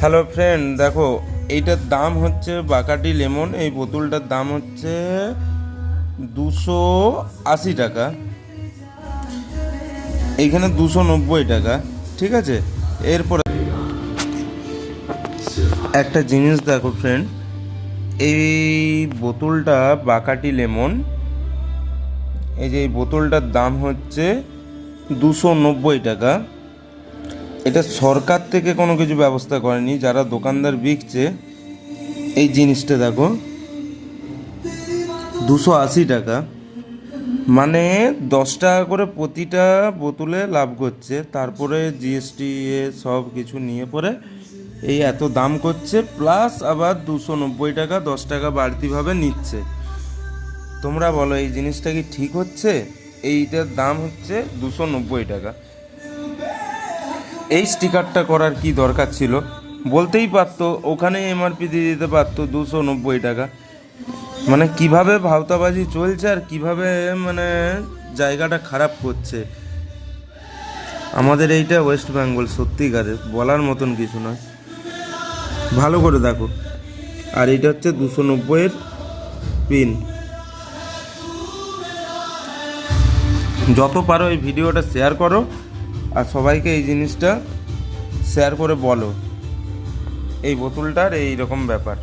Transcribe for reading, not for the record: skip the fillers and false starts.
Hello friend, দেখো এইটার দাম হচ্ছে বাকাটি লেমন। এই বোতলটার দাম হচ্ছে 280 টাকা, এইখানে 290 টাকা। ঠিক আছে, এরপর একটা জিনিস দেখো ফ্রেন্ড, এই বোতলটা বাকাটি লেমন, এই যে এই বোতলটার দাম হচ্ছে 290 টাকা। এটা সরকার থেকে কোনো কিছু ব্যবস্থা করেনি, যারা দোকানদার বিকছে। এই জিনিসটা দেখো 280 টাকা, মানে 10 টাকা করে প্রতিটা বোতলে লাভ করছে। তারপরে জিএসটি সব কিছু নিয়ে পরে এই এত দাম করছে, প্লাস আবার 290 টাকা 10 টাকা বাড়তিভাবে নিচ্ছে। তোমরা বলো এই জিনিসটা কি ঠিক হচ্ছে? এইটার দাম হচ্ছে 290 টাকা। এই স্টিকারটা করার কি দরকার ছিল? বলতেই পারতো, ওখানে এমআরপি দিয়ে দিতে পারতো 290 টাকা। মানে কিভাবে ভাওতাবাজি চলছে আর কিভাবে মানে জায়গাটা খারাপ করছে আমাদের এইটা ওয়েস্ট বেঙ্গল। সত্যিকারের বলার মতন কিছু নয়, ভালো করে দেখো। আর এইটা হচ্ছে 290-এর পিন। যত পারো এই ভিডিওটা শেয়ার করো আর সবাইকে এই জিনিসটা শেয়ার করে বলো এই বোতলটার এই রকম ব্যাপার।